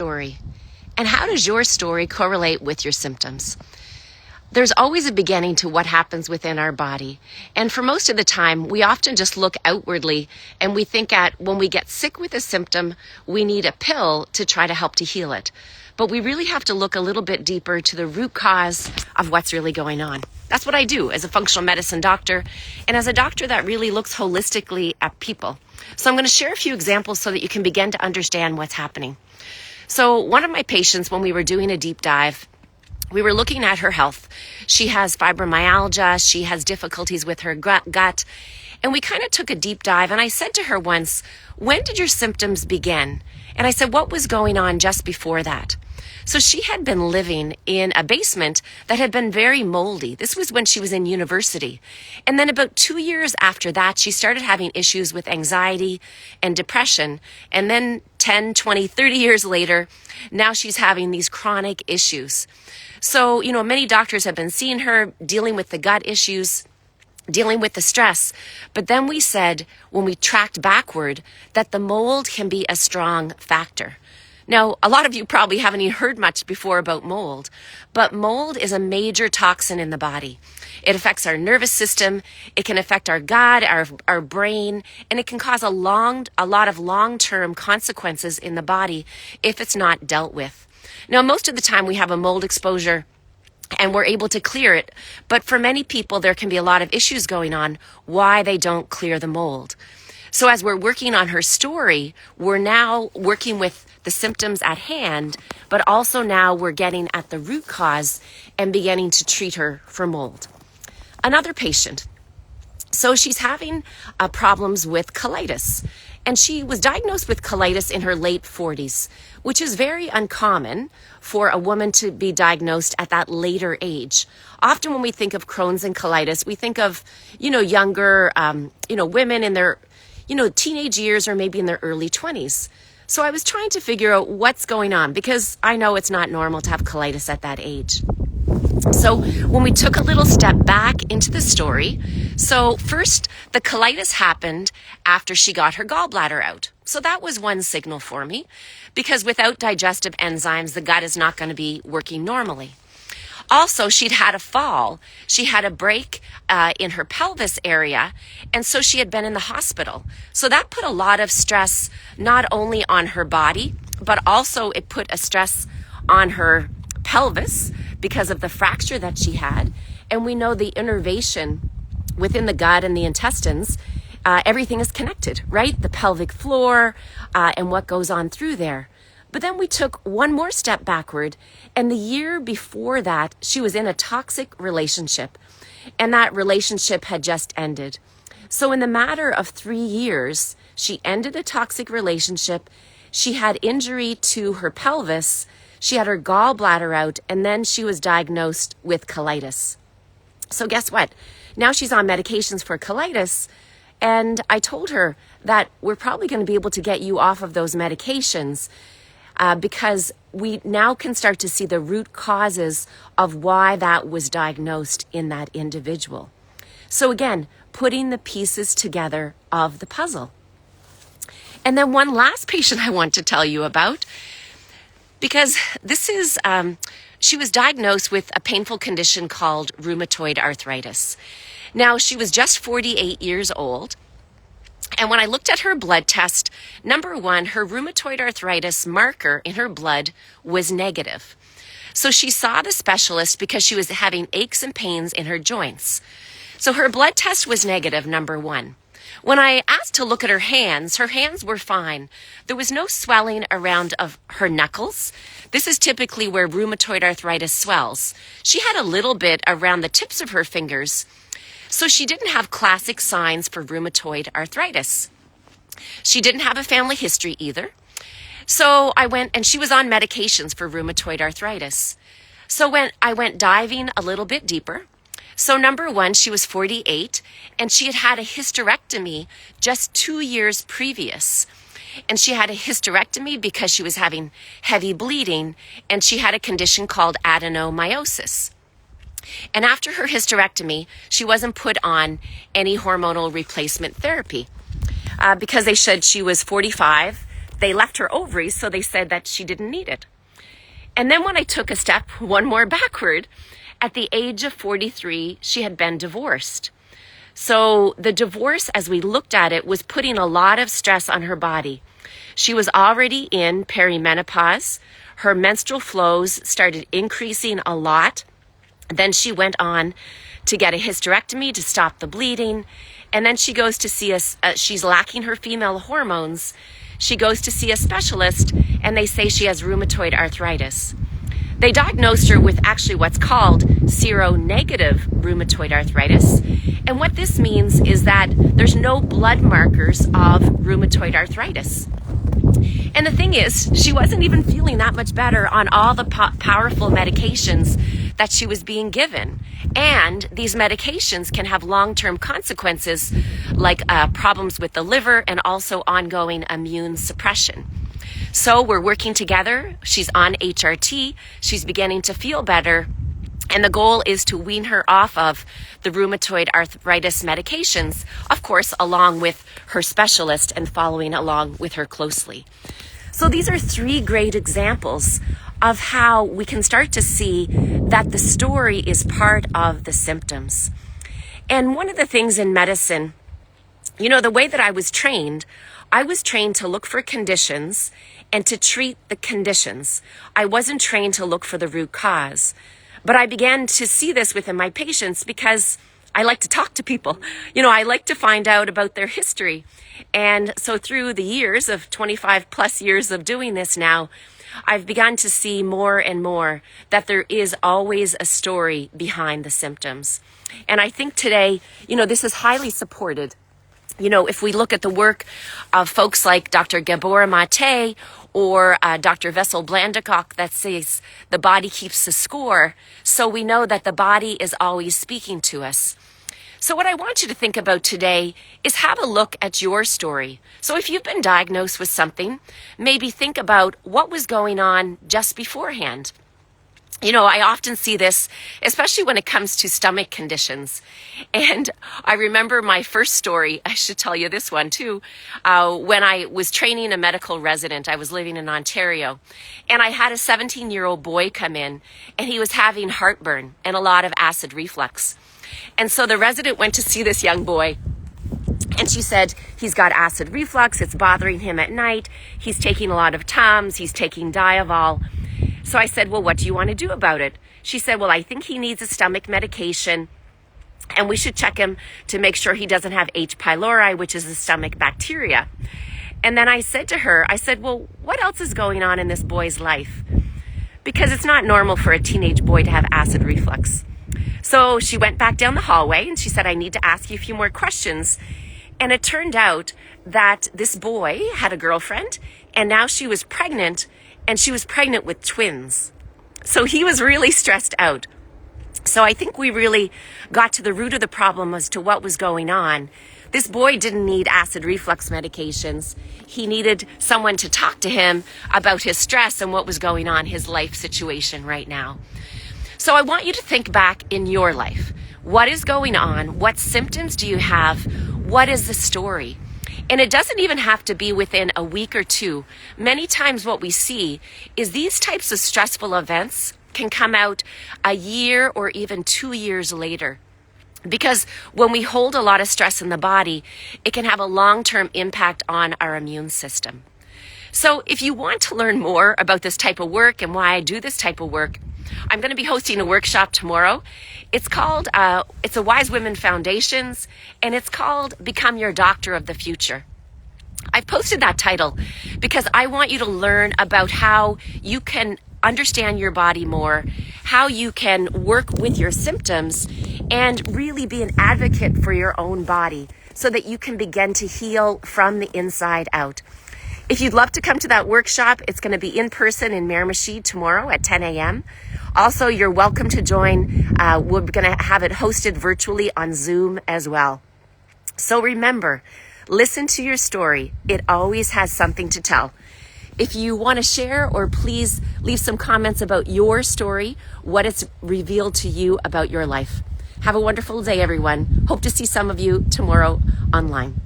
Story. And how does your story correlate with your symptoms? There's always a beginning to what happens within our body. And for most of the time, we often just look outwardly and we think at when we get sick with a symptom, we need a pill to try to help to heal it. But we really have to look a little bit deeper to the root cause of what's really going on. That's what I do as a functional medicine doctor and as a doctor that really looks holistically at people. So I'm going to share a few examples so that you can begin to understand what's happening. So one of my patients, when we were doing a deep dive, we were looking at her health. She has fibromyalgia. She has difficulties with her gut. And we kind of took a deep dive. And I said to her once, when did your symptoms begin? And I said, what was going on just before that? So she had been living in a basement that had been very moldy. This was when she was in university. And then about 2 years after that, she started having issues with anxiety and depression. And then 10, 20, 30 years later, now she's having these chronic issues. So, many doctors have been seeing her, dealing with the gut issues, dealing with the stress. But then we said, when we tracked backward, that the mold can be a strong factor. Now, a lot of you probably haven't even heard much before about mold, but mold is a major toxin in the body. It affects our nervous system, it can affect our gut, our brain, and it can cause a lot of long-term consequences in the body if it's not dealt with. Now, most of the time we have a mold exposure and we're able to clear it, but for many people there can be a lot of issues going on why they don't clear the mold. So as we're working on her story, we're now working with the symptoms at hand, but also now we're getting at the root cause and beginning to treat her for mold. Another patient. So she's having problems with colitis, and she was diagnosed with colitis in her late 40s, which is very uncommon for a woman to be diagnosed at that later age. Often when we think of Crohn's and colitis, we think of, younger, women in their teenage years or maybe in their early 20s. So I was trying to figure out what's going on because I know it's not normal to have colitis at that age. So when we took a little step back into the story, so first the colitis happened after she got her gallbladder out. So that was one signal for me because without digestive enzymes, the gut is not going to be working normally. Also, she'd had a fall. She had a break in her pelvis area, and so she had been in the hospital. So that put a lot of stress not only on her body, but also it put a stress on her pelvis because of the fracture that she had. And we know the innervation within the gut and the intestines, everything is connected, right? The pelvic floor and what goes on through there. But then we took one more step backward, and the year before that, she was in a toxic relationship, and that relationship had just ended. So in the matter of 3 years, she ended a toxic relationship, she had injury to her pelvis, she had her gallbladder out, and then she was diagnosed with colitis. So guess what? Now she's on medications for colitis, and I told her that we're probably going to be able to get you off of those medications because we now can start to see the root causes of why that was diagnosed in that individual. So again, putting the pieces together of the puzzle. And then one last patient I want to tell you about, because this is, she was diagnosed with a painful condition called rheumatoid arthritis. Now, she was just 48 years old. And when I looked at her blood test, number one, her rheumatoid arthritis marker in her blood was negative. So she saw the specialist because she was having aches and pains in her joints. So her blood test was negative, number one. When I asked to look at her hands were fine. There was no swelling around of her knuckles. This is typically where rheumatoid arthritis swells. She had a little bit around the tips of her fingers. So she didn't have classic signs for rheumatoid arthritis. She didn't have a family history either. So I went, and she was on medications for rheumatoid arthritis. So when I went diving a little bit deeper, so number one, she was 48, and she had had a hysterectomy just 2 years previous. And she had a hysterectomy because she was having heavy bleeding, and she had a condition called adenomyosis. And after her hysterectomy, she wasn't put on any hormonal replacement therapy because they said she was 45. they left her ovaries, so they said that she didn't need it. And then when I took a step one more backward, at the age of 43, she had been divorced. So the divorce, as we looked at it, was putting a lot of stress on her body. She was already in perimenopause. Her menstrual flows started increasing a lot. Then she went on to get a hysterectomy to stop the bleeding. And then she goes to see us. She's lacking her female hormones. She goes to see a specialist, and they say she has rheumatoid arthritis. They diagnosed her with actually what's called seronegative rheumatoid arthritis. And what this means is that there's no blood markers of rheumatoid arthritis. And the thing is, she wasn't even feeling that much better on all the powerful medications that she was being given. And these medications can have long-term consequences like problems with the liver and also ongoing immune suppression. So we're working together. She's on HRT. She's beginning to feel better. And the goal is to wean her off of the rheumatoid arthritis medications, of course, along with her specialist and following along with her closely. So these are 3 great examples of how we can start to see that the story is part of the symptoms. And one of the things in medicine, the way that I was trained to look for conditions and to treat the conditions. I wasn't trained to look for the root cause. But I began to see this within my patients because I like to talk to people. I like to find out about their history. And so through the years of 25 plus years of doing this now, I've begun to see more and more that there is always a story behind the symptoms. And I think today, this is highly supported. If we look at the work of folks like Dr. Gabor Mate or Dr. Vessel Blandikok that says the body keeps the score, so we know that the body is always speaking to us. So what I want you to think about today is have a look at your story. So if you've been diagnosed with something, maybe think about what was going on just beforehand. I often see this, especially when it comes to stomach conditions. And I remember my first story, I should tell you this one too, when I was training a medical resident. I was living in Ontario, and I had a 17-year-old boy come in, and he was having heartburn and a lot of acid reflux. And so the resident went to see this young boy, and she said, he's got acid reflux, it's bothering him at night, he's taking a lot of Tums, he's taking Diavol. So I said, well, what do you want to do about it? She said, well, I think he needs a stomach medication, and we should check him to make sure he doesn't have H. pylori, which is a stomach bacteria. And then I said to her, well, what else is going on in this boy's life? Because it's not normal for a teenage boy to have acid reflux. So she went back down the hallway, and she said, I need to ask you a few more questions. And it turned out that this boy had a girlfriend, and now she was pregnant, and she was pregnant with twins. So he was really stressed out. So I think we really got to the root of the problem as to what was going on. This boy didn't need acid reflux medications. He needed someone to talk to him about his stress and what was going on, his life situation right now. So I want you to think back in your life. What is going on? What symptoms do you have? What is the story? And it doesn't even have to be within a week or two. Many times what we see is these types of stressful events can come out a year or even 2 years later. Because when we hold a lot of stress in the body, it can have a long-term impact on our immune system. So if you want to learn more about this type of work and why I do this type of work, I'm going to be hosting a workshop tomorrow. It's called, it's a Wise Women Foundations, and it's called Become Your Doctor of the Future. I've posted that title because I want you to learn about how you can understand your body more, how you can work with your symptoms, and really be an advocate for your own body so that you can begin to heal from the inside out. If you'd love to come to that workshop, it's going to be in person in Miramichi tomorrow at 10 a.m. Also, you're welcome to join. We're going to have it hosted virtually on Zoom as well. So remember, listen to your story. It always has something to tell. If you want to share, or please leave some comments about your story, what it's revealed to you about your life. Have a wonderful day, everyone. Hope to see some of you tomorrow online.